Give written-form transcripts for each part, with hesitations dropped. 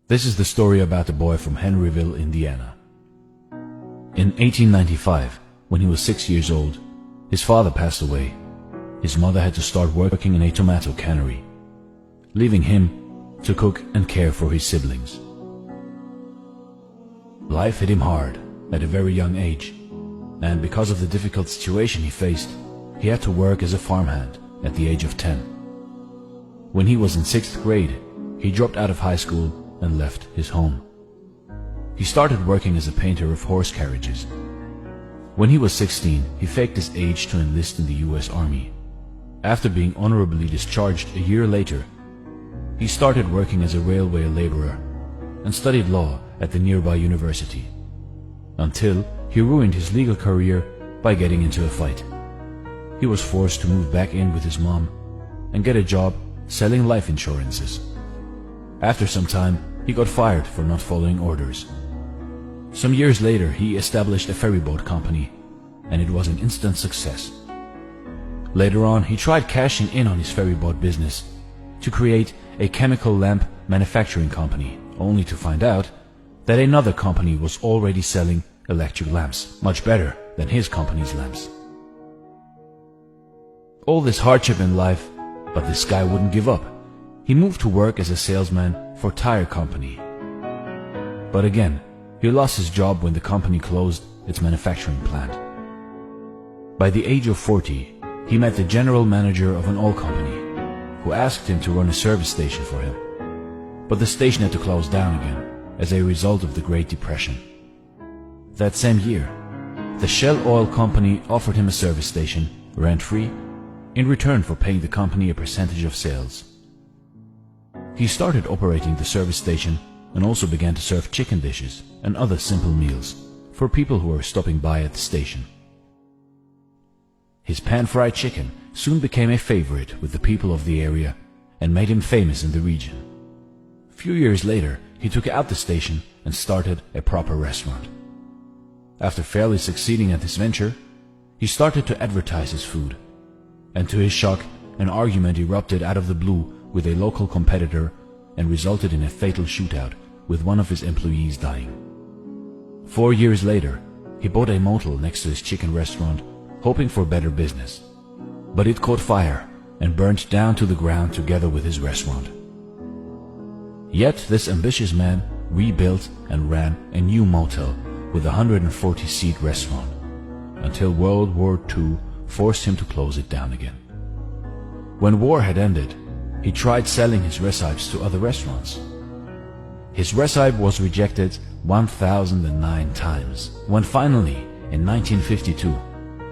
This is the story about a boy from Henryville, Indiana. In 1895, when he was 6 years old, his father passed away. His mother had to start working in a tomato cannery, leaving him to cook and care for his siblings. Life hit him hard at a very young age, and because of the difficult situation he faced, he had to work as a farmhand at the age of 10. When he was in 6th grade, he dropped out of high school and left his home. He started working as a painter of horse carriages. When he was 16, he faked his age to enlist in the US Army. After being honorably discharged a year later, he started working as a railway laborer and studied law at the nearby university, until he ruined his legal career by getting into a fight. He was forced to move back in with his mom and get a job selling life insurances. After some time, he got fired for not following orders. Some years later, he established a ferryboat company, and it was an instant success. Later on, he tried cashing in on his ferryboat business to create a chemical lamp manufacturing company, only to find out that another company was already selling electric lamps, much better than his company's lamps. All this hardship in life, but this guy wouldn't give up. He moved to work as a salesman for a tire company. But again, he lost his job when the company closed its manufacturing plant. By the age of 40, he met the general manager of an oil company, who asked him to run a service station for him. But the station had to close down again as a result of the Great Depression. That same year, the Shell Oil Company offered him a service station, rent-free, in return for paying the company a percentage of sales. He started operating the service station and also began to serve chicken dishes and other simple meals for people who were stopping by at the station. His pan-fried chicken soon became a favorite with the people of the area and made him famous in the region. A few years later, he took out the station and started a proper restaurant. After fairly succeeding at this venture, he started to advertise his food, and to his shock, an argument erupted out of the blue with a local competitor and resulted in a fatal shootout with one of his employees dying. 4 years later, he bought a motel next to his chicken restaurant, hoping for better business. But it caught fire and burned down to the ground together with his restaurant. Yet this ambitious man rebuilt and ran a new motel with a 140-seat restaurant until World War II forced him to close it down again. When war had ended, he tried selling his recipes to other restaurants. His recipe was rejected 1,009 times, when finally, in 1952,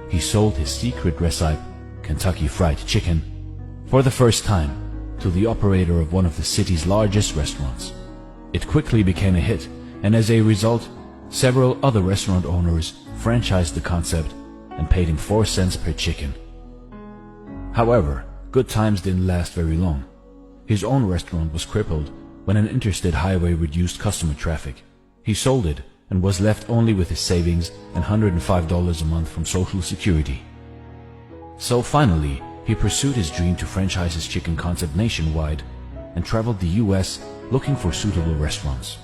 he sold his secret recipe, Kentucky Fried Chicken, for the first time to the operator of one of the city's largest restaurants. It quickly became a hit, and as a result, several other restaurant owners franchised the concept and paid him 4 cents per chicken. However, good times didn't last very long. His own restaurant was crippled when an interstate highway reduced customer traffic. He sold it and was left only with his savings and $105 a month from Social Security. So finally, he pursued his dream to franchise his chicken concept nationwide and traveled the US looking for suitable restaurants.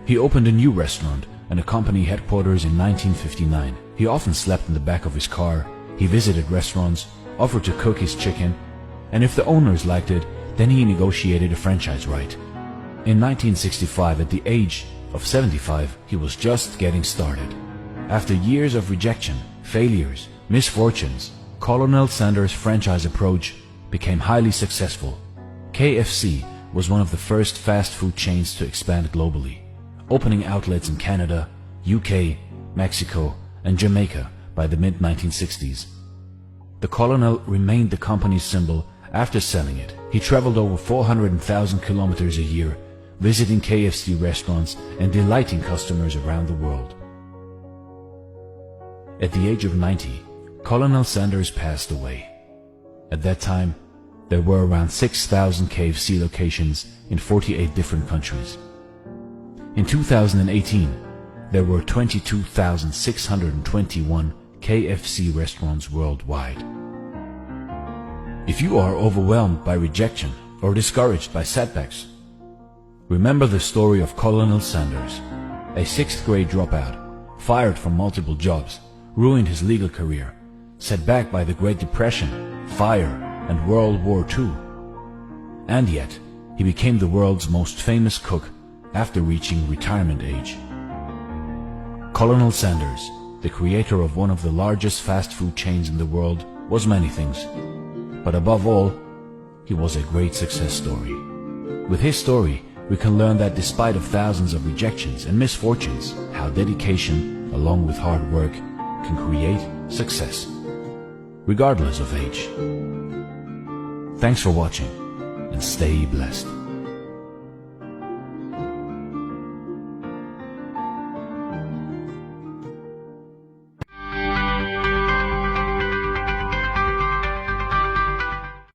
He opened a new restaurant and a company headquarters in 1959. He often slept in the back of his car. He visited restaurants, offered to cook his chicken, and if the owners liked it, then he negotiated a franchise right. In 1965, at the age of 75, he was just getting started. After years of rejection, failures, misfortunes, Colonel Sanders' franchise approach became highly successful. KFC was one of the first fast food chains to expand globally, opening outlets in Canada, UK, Mexico, and Jamaica by the mid-1960s. The Colonel remained the company's symbol after selling it. He traveled over 400,000 kilometers a year, visiting KFC restaurants and delighting customers around the world. At the age of 90, Colonel Sanders passed away. At that time, there were around 6,000 KFC locations in 48 different countries. In 2018, there were 22,621 KFC restaurants worldwide. If you are overwhelmed by rejection or discouraged by setbacks, Remember the story of Colonel Sanders, a 6th grade dropout, fired from multiple jobs, ruined his legal career, set back by the Great Depression, fire, and World War II. And yet, he became the world's most famous cook after reaching retirement age. Colonel Sanders, the creator of one of the largest fast food chains in the world, was many things. But above all, he was a great success story. With his story, we can learn that despite of thousands of rejections and misfortunes, how dedication, along with hard work, can create success, regardless of age. Thanks for watching, and stay blessed.